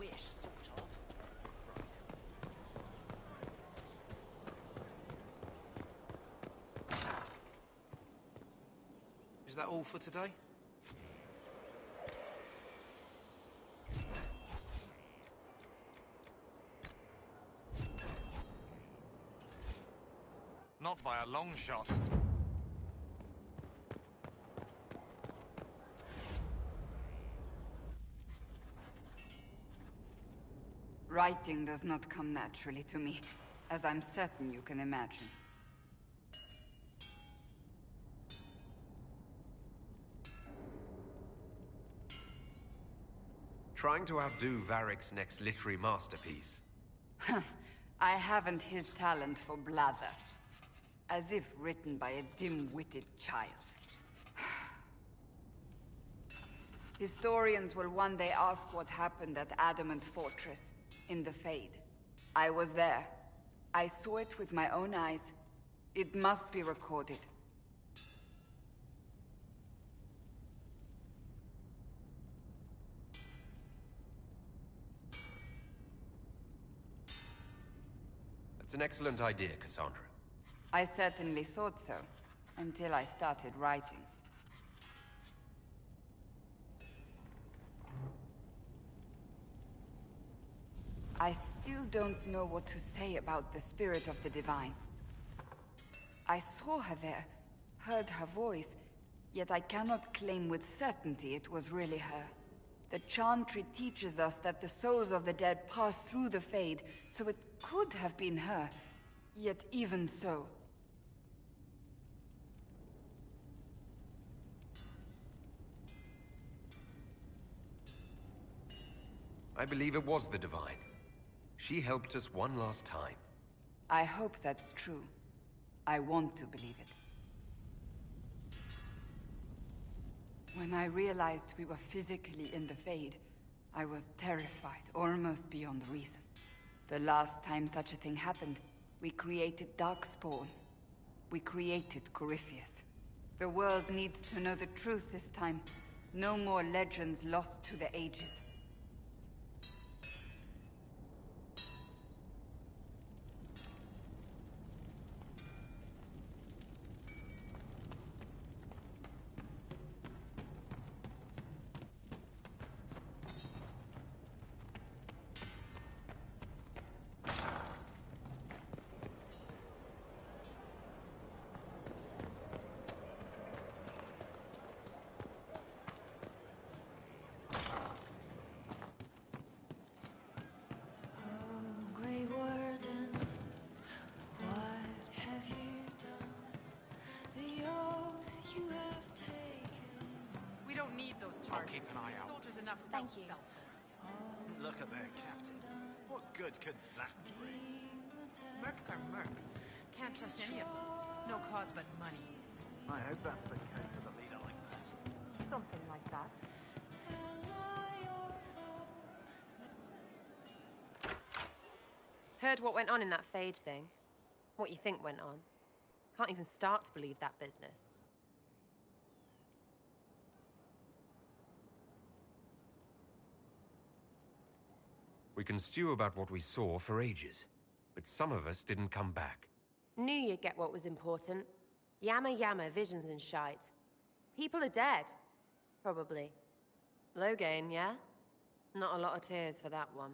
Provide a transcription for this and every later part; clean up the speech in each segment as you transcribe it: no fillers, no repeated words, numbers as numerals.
wish, sort of. Is that all for today? Not by a long shot. Writing does not come naturally to me, as I'm certain you can imagine. Trying to outdo Varric's next literary masterpiece. I haven't his talent for blather. As if written by a dim-witted child. Historians will one day ask what happened at Adamant Fortress, in the Fade. I was there. I saw it with my own eyes. It must be recorded. That's an excellent idea, Cassandra. I certainly thought so, until I started writing. I still don't know what to say about the spirit of the Divine. I saw her there, heard her voice, yet I cannot claim with certainty it was really her. The Chantry teaches us that the souls of the dead pass through the Fade, so it could have been her. Yet even so... I believe it was the Divine. She helped us one last time. I hope that's true. I want to believe it. When I realized we were physically in the Fade, I was terrified, almost beyond reason. The last time such a thing happened, we created Darkspawn. We created Corypheus. The world needs to know the truth this time. No more legends lost to the ages. I'll keep an eye out. Soldiers enough without cell swords. Look at their captain. What good could that bring? Mercs are mercs. Can't trust any of them. No cause but money. I hope that's the case for the leader like us. Something like that. Heard what went on in that Fade thing? What you think went on? Can't even start to believe that business. We can stew about what we saw for ages, but some of us didn't come back. Knew you'd get what was important. Yammer yammer, visions and shite. People are dead. Probably. Low gain, yeah? Not a lot of tears for that one.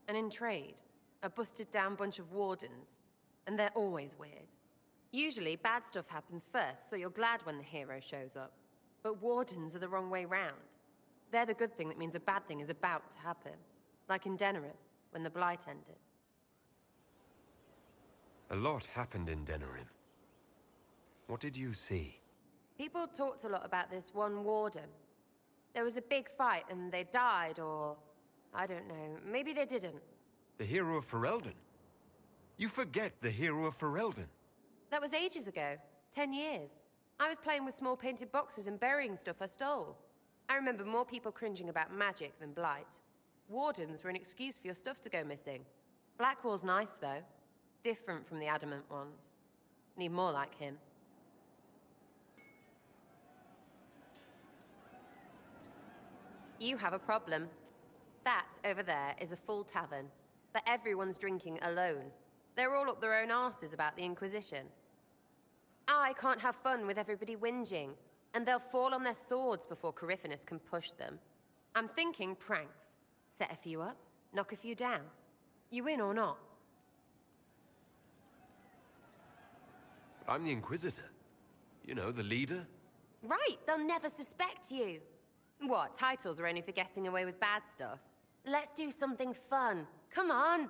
And in trade, a busted down bunch of wardens. And they're always weird. Usually, bad stuff happens first, so you're glad when the hero shows up. But wardens are the wrong way round. They're the good thing that means a bad thing is about to happen. Like in Denerim, when the Blight ended. A lot happened in Denerim. What did you see? People talked a lot about this one warden. There was a big fight and they died, or... I don't know, maybe they didn't. The hero of Ferelden? You forget the hero of Ferelden. That was ages ago. 10 years. I was playing with small painted boxes and burying stuff I stole. I remember more people cringing about magic than Blight. Wardens were an excuse for your stuff to go missing. Blackwall's nice, though. Different from the adamant ones. Need more like him. You have a problem. That over there is a full tavern, but everyone's drinking alone. They're all up their own arses about the Inquisition. I can't have fun with everybody whinging, and they'll fall on their swords before Coryphanus can push them. I'm thinking pranks. Set a few up, knock a few down. You in or not? I'm the Inquisitor. You know, the leader. Right, they'll never suspect you. What, titles are only for getting away with bad stuff? Let's do something fun. Come on.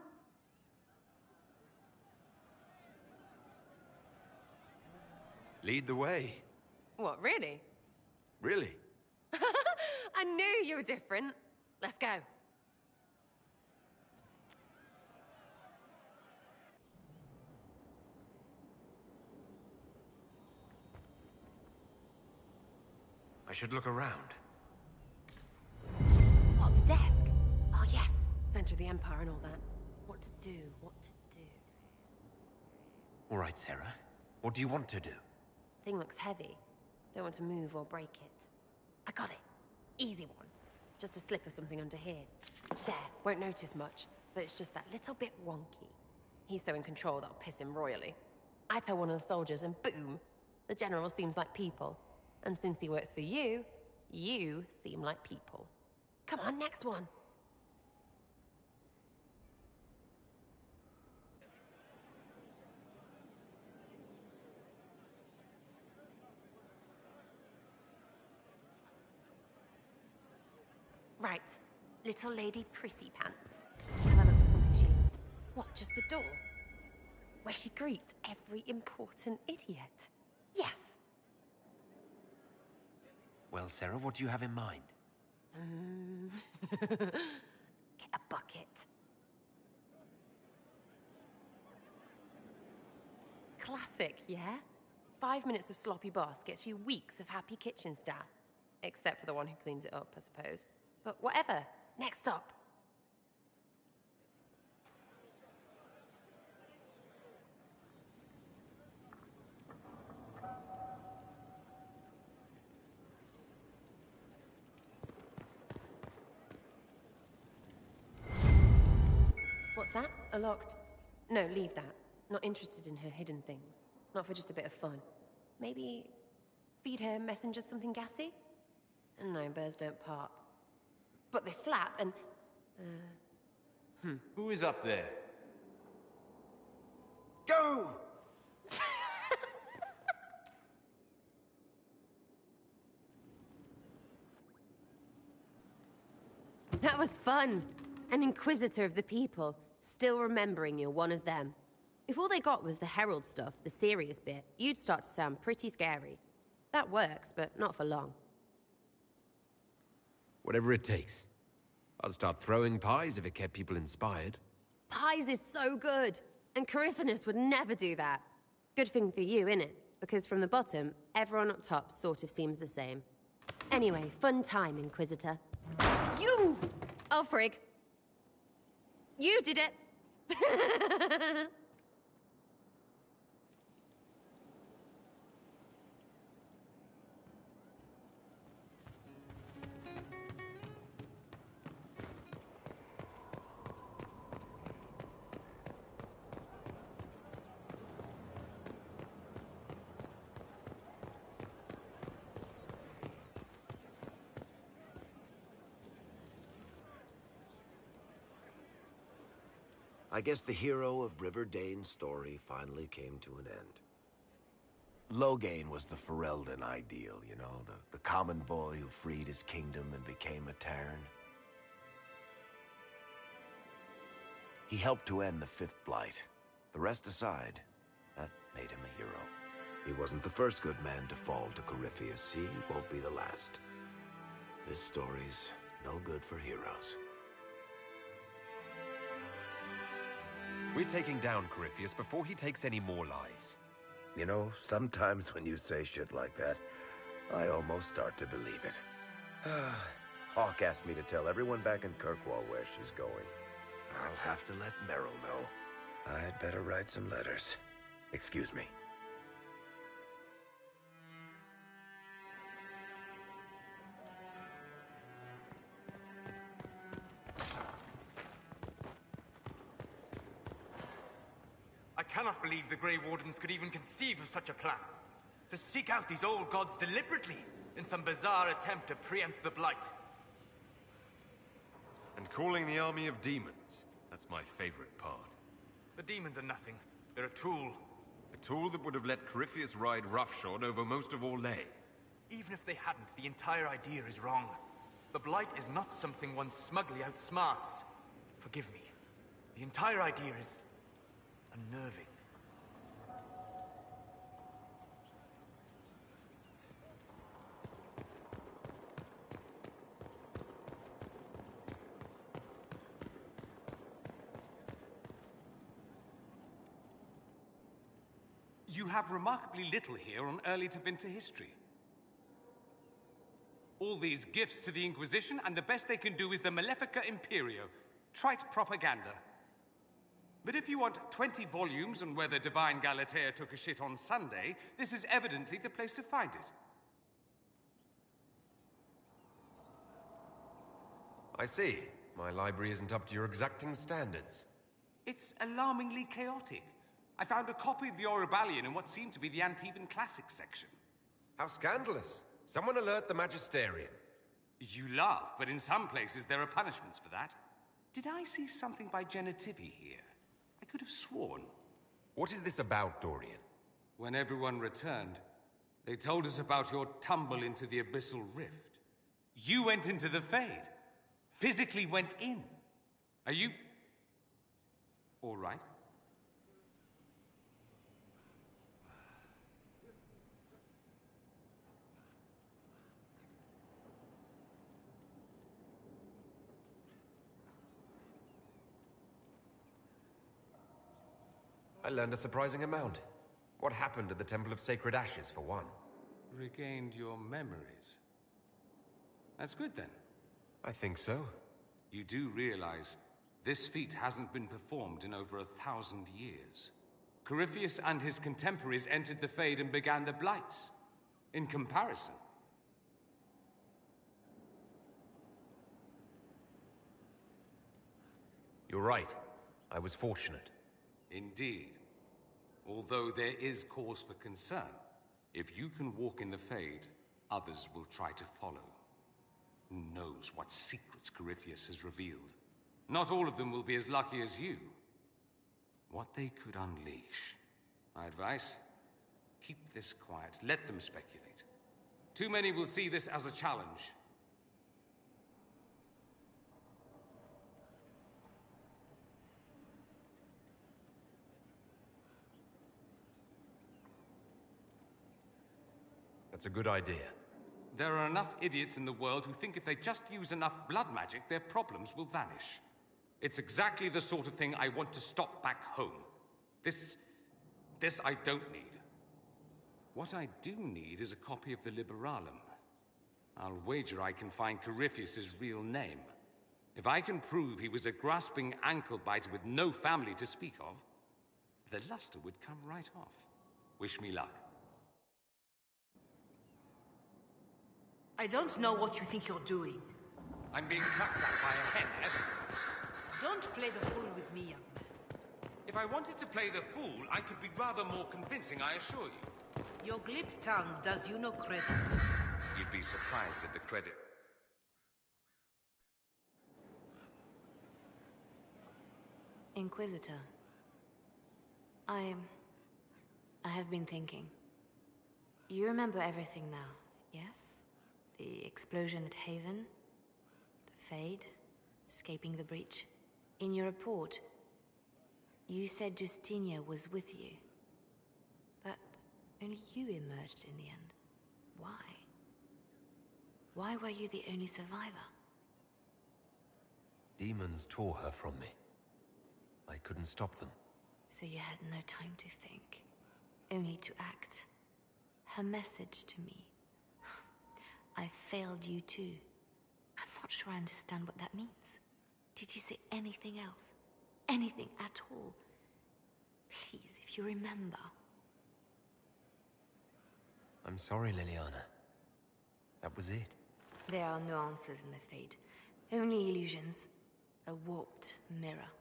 Lead the way. What, really? Really? I knew you were different. Let's go. I should look around. What, the desk? Oh, yes. Center of the Empire and all that. What to do, what to do. All right, Sarah. What do you want to do? Thing looks heavy. Don't want to move or break it. I got it. Easy one. Just a slip or something under here. There, won't notice much, but it's just that little bit wonky. He's so in control that'll piss him royally. I tell one of the soldiers and boom! The general seems like people. And since he works for you, you seem like people. Come on, next one. Right. Little lady prissy pants. Have a look for something she... What, just the door? Where she greets every important idiot. Yes. Well, Sarah, what do you have in mind? Get a bucket. Classic, yeah? 5 minutes of sloppy boss gets you weeks of happy kitchen staff. Except for the one who cleans it up, I suppose. But whatever. Next stop. What's that? A locked... No, leave that. Not interested in her hidden things. Not for just a bit of fun. Maybe... feed her messengers something gassy? No, birds don't part. But they flap and... Who is up there? Go! That was fun. An inquisitor of the people, still remembering you're one of them. If all they got was the herald stuff, the serious bit, you'd start to sound pretty scary. That works, but not for long. Whatever it takes. I'll start throwing pies if it kept people inspired. Pies is so good, and Coryphanus would never do that. Good thing for you, innit? Because from the bottom, everyone up top sort of seems the same. Anyway, fun time, Inquisitor. You! Oh, frig. You did it! I guess the hero of River Dane's story finally came to an end. Loghain was the Ferelden ideal, you know, the common boy who freed his kingdom and became a Terran. He helped to end the Fifth Blight. The rest aside, that made him a hero. He wasn't the first good man to fall to Corypheus. He won't be the last. This story's no good for heroes. We're taking down Corypheus before he takes any more lives. You know, sometimes when you say shit like that, I almost start to believe it. Hawk asked me to tell everyone back in Kirkwall where she's going. I'll have to let Merrill know. I'd better write some letters. Excuse me. cannot believe the Grey Wardens could even conceive of such a plan. To seek out these old gods deliberately, in some bizarre attempt to preempt the Blight. And calling the army of demons. That's my favorite part. The demons are nothing. They're a tool. A tool that would have let Corypheus ride roughshod over most of Orlais. Even if they hadn't, the entire idea is wrong. The Blight is not something one smugly outsmarts. Forgive me. The entire idea is unnerving. You have remarkably little here on early to winter history. All these gifts to the Inquisition, and the best they can do is the Malefica Imperio. Trite propaganda. But if you want 20 volumes on whether Divine Galatea took a shit on Sunday, this is evidently the place to find it. I see. My library isn't up to your exacting standards. It's alarmingly chaotic. I found a copy of the Oribalian in what seemed to be the Antivan Classics section. How scandalous. Someone alert the Magisterium. You laugh, but in some places there are punishments for that. Did I see something by Genitivi here? I could have sworn. What is this about, Dorian? When everyone returned, they told us about your tumble into the Abyssal Rift. You went into the Fade. Physically went in. Are you... all right? I learned a surprising amount. What happened at the Temple of Sacred Ashes, for one? Regained your memories. That's good, then. I think so. You do realize this feat hasn't been performed in over 1,000 years. Corypheus and his contemporaries entered the Fade and began the Blights. In comparison. You're right. I was fortunate. Indeed. Although there is cause for concern. If you can walk in the Fade, others will try to follow. Who knows what secrets Corypheus has revealed? Not all of them will be as lucky as you. What they could unleash. My advice? Keep this quiet. Let them speculate. Too many will see this as a challenge. That's a good idea. There are enough idiots in the world who think if they just use enough blood magic, their problems will vanish. It's exactly the sort of thing I want to stop back home. This I don't need. What I do need is a copy of the Liberalum. I'll wager I can find Corypheus' real name. If I can prove he was a grasping ankle-biter with no family to speak of, the luster would come right off. Wish me luck. I don't know what you think you're doing. I'm being clapped at by a hen, Evan. Don't play the fool with me, young man. If I wanted to play the fool, I could be rather more convincing, I assure you. Your glib tongue does you no credit. You'd be surprised at the credit. Inquisitor. I have been thinking. You remember everything now, yes? The explosion at Haven, the Fade, escaping the breach. In your report, you said Justinia was with you. But only you emerged in the end. Why? Why were you the only survivor? Demons tore her from me. I couldn't stop them. So you had no time to think, only to act. Her message to me. I failed you too. I'm not sure I understand what that means. Did you say anything else? Anything at all? Please, if you remember. I'm sorry, Liliana. That was it. There are no answers in the Fade. Only illusions. A warped mirror.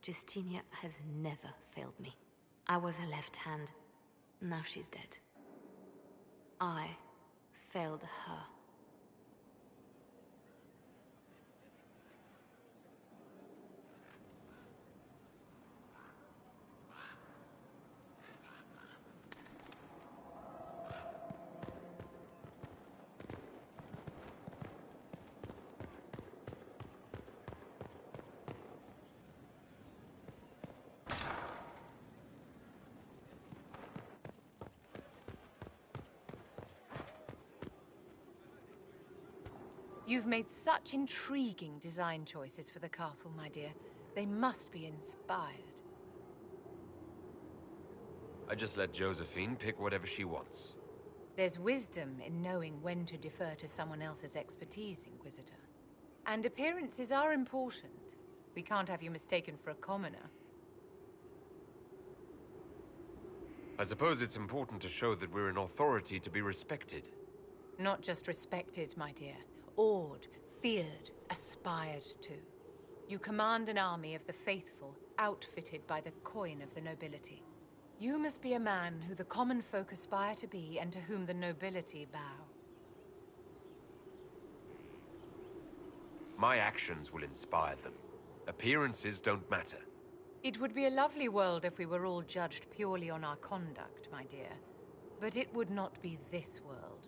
Justinia has never failed me. I was her left hand. Now she's dead. I failed her. You've made such intriguing design choices for the castle, my dear. They must be inspired. I just let Josephine pick whatever she wants. There's wisdom in knowing when to defer to someone else's expertise, Inquisitor. And appearances are important. We can't have you mistaken for a commoner. I suppose it's important to show that we're an authority to be respected. Not just respected, my dear. Awed, feared, aspired to. You command an army of the faithful, outfitted by the coin of the nobility. You must be a man who the common folk aspire to be, and to whom the nobility bow. My actions will inspire them. Appearances don't matter. It would be a lovely world if we were all judged purely on our conduct, my dear. But it would not be this world.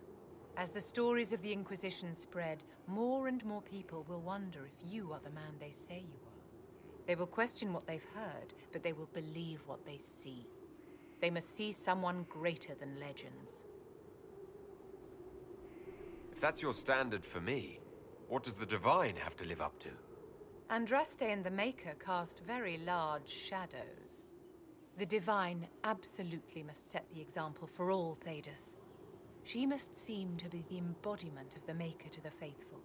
As the stories of the Inquisition spread, more and more people will wonder if you are the man they say you are. They will question what they've heard, but they will believe what they see. They must see someone greater than legends. If that's your standard for me, what does the Divine have to live up to? Andraste and the Maker cast very large shadows. The Divine absolutely must set the example for all Thedas. She must seem to be the embodiment of the Maker to the faithful.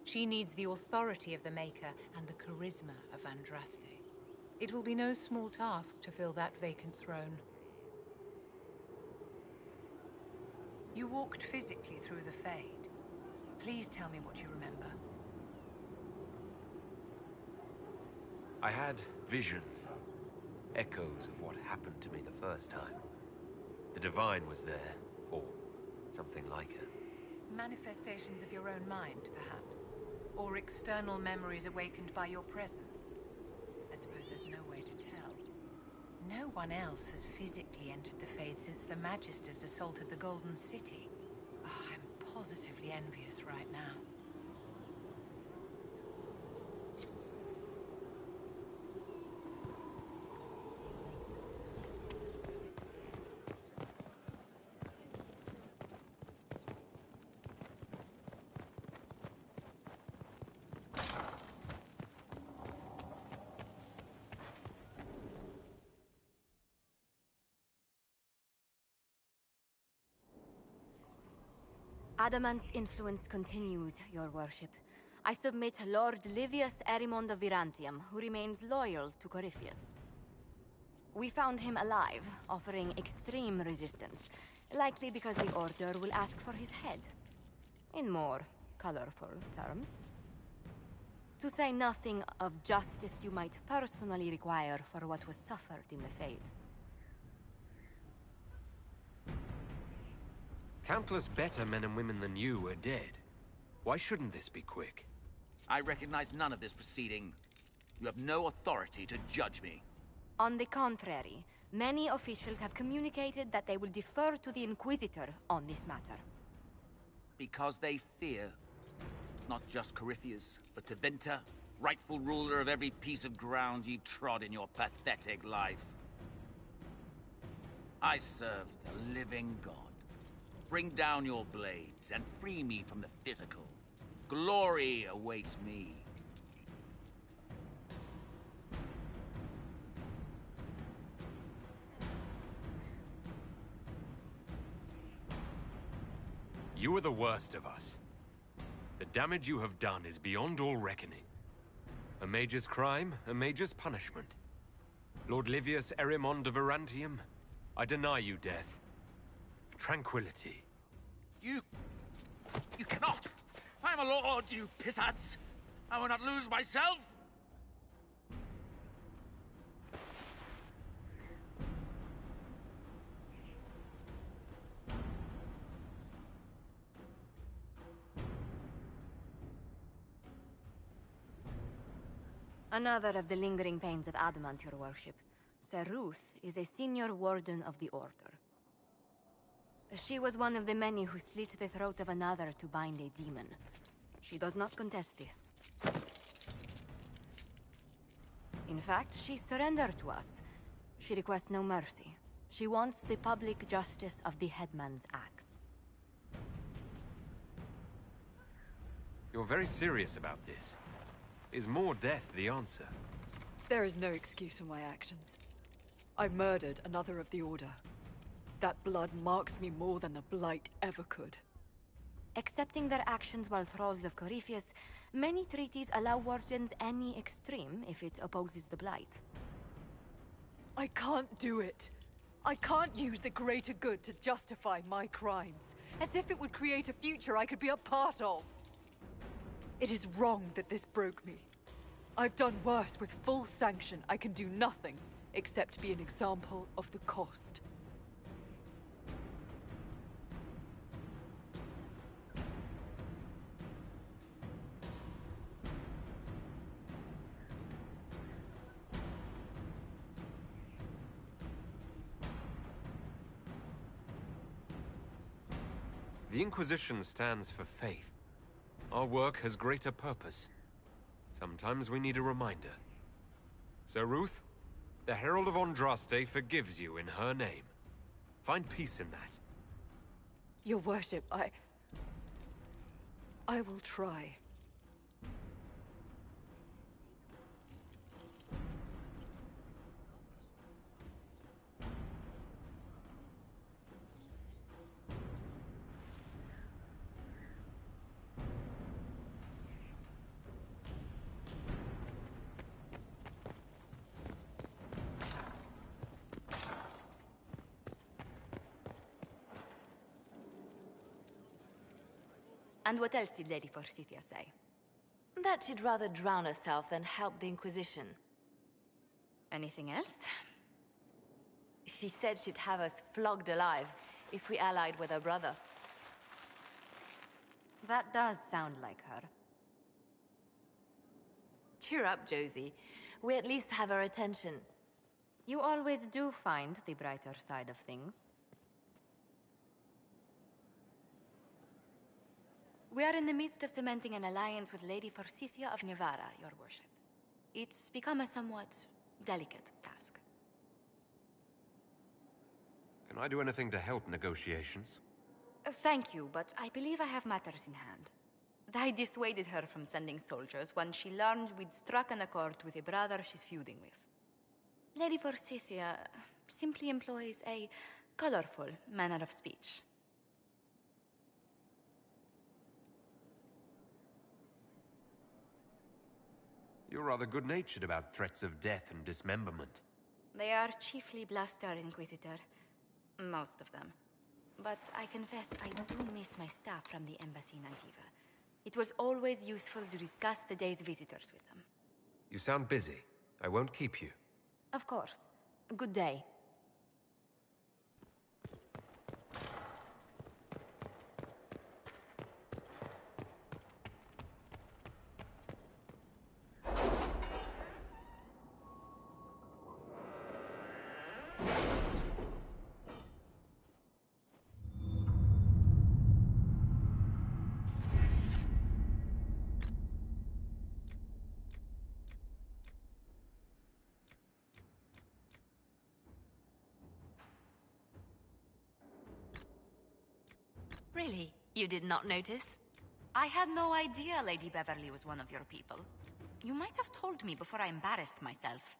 She needs the authority of the Maker and the charisma of Andraste. It will be no small task to fill that vacant throne. You walked physically through the Fade. Please tell me what you remember. I had visions. Echoes of what happened to me the first time. The Divine was there, or something like it. Manifestations of your own mind, perhaps? Or external memories awakened by your presence? I suppose there's no way to tell. No one else has physically entered the Fade since the Magisters assaulted the Golden City. Oh, I'm positively envious right now. Adamant's influence continues, your worship. I submit Lord Livius Erimond of Virantium, who remains loyal to Corypheus. We found him alive, offering extreme resistance, likely because the Order will ask for his head. In more colorful terms. To say nothing of justice you might personally require for what was suffered in the Fade. Countless better men and women than you are dead. Why shouldn't this be quick? I recognize none of this proceeding. You have no authority to judge me. On the contrary, many officials have communicated that they will defer to the Inquisitor on this matter. Because they fear not just Corypheus, but Tevinter, rightful ruler of every piece of ground you trod in your pathetic life. I served a living god. Bring down your blades and free me from the physical. Glory awaits me. You are the worst of us. The damage you have done is beyond all reckoning. A mage's crime, a mage's punishment. Lord Livius Erimond of Virantium, I deny you death. Tranquility. You cannot! I am a lord, you pissants! I will not lose myself! Another of the lingering pains of adamant, your worship. Sir Ruth is a senior warden of the Order. She was one of the many who slit the throat of another to bind a demon. She does not contest this. In fact, she surrendered to us. She requests no mercy. She wants the public justice of the headman's axe. You're very serious about this. Is more death the answer? There is no excuse for my actions. I murdered another of the Order. That blood marks me more than the Blight ever could. Accepting their actions while thralls of Corypheus, many treaties allow wardens any extreme if it opposes the Blight. I can't do it. I can't use the greater good to justify my crimes, as if it would create a future I could be a part of. It is wrong that this broke me. I've done worse with full sanction. I can do nothing except be an example of the cost. The Inquisition stands for faith. Our work has greater purpose. Sometimes we need a reminder. Sir Ruth, the Herald of Andraste forgives you in her name. Find peace in that. Your worship, I will try. And what else did Lady Forsythia say? That she'd rather drown herself than help the Inquisition. Anything else? She said she'd have us flogged alive if we allied with her brother. That does sound like her. Cheer up, Josie. We at least have her attention. You always do find the brighter side of things. We are in the midst of cementing an alliance with Lady Forsythia of Nevada, your worship. It's become a somewhat delicate task. Can I do anything to help negotiations? Thank you, but I believe I have matters in hand. I dissuaded her from sending soldiers when she learned we'd struck an accord with a brother she's feuding with. Lady Forsythia simply employs a colorful manner of speech. You're rather good-natured about threats of death and dismemberment. They are chiefly bluster, Inquisitor. Most of them. But I confess I do miss my staff from the embassy in Antiva. It was always useful to discuss the day's visitors with them. You sound busy. I won't keep you. Of course. Good day. Really? You did not notice? I had no idea Lady Beverly was one of your people. You might have told me before I embarrassed myself.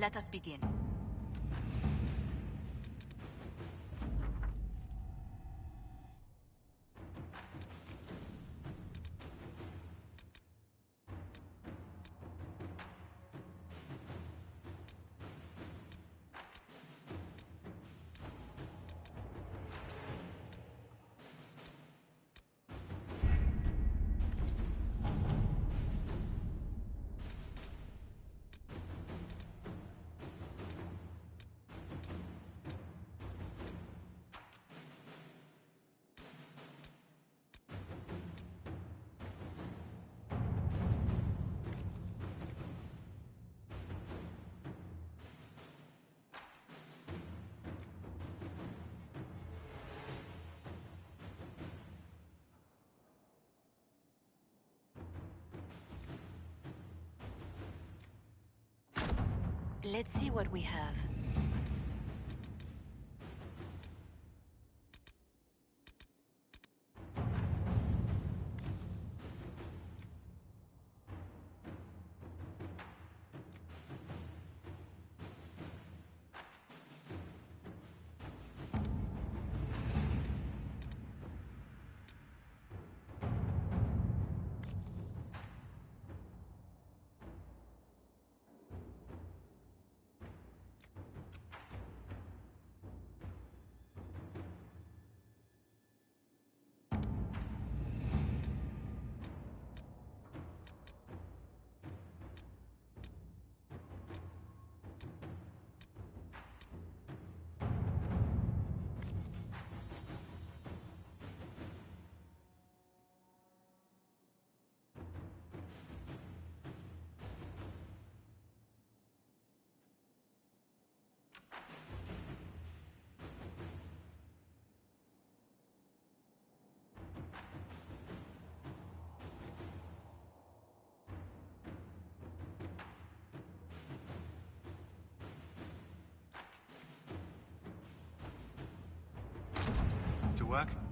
Let us begin. Let's see what we have. To work?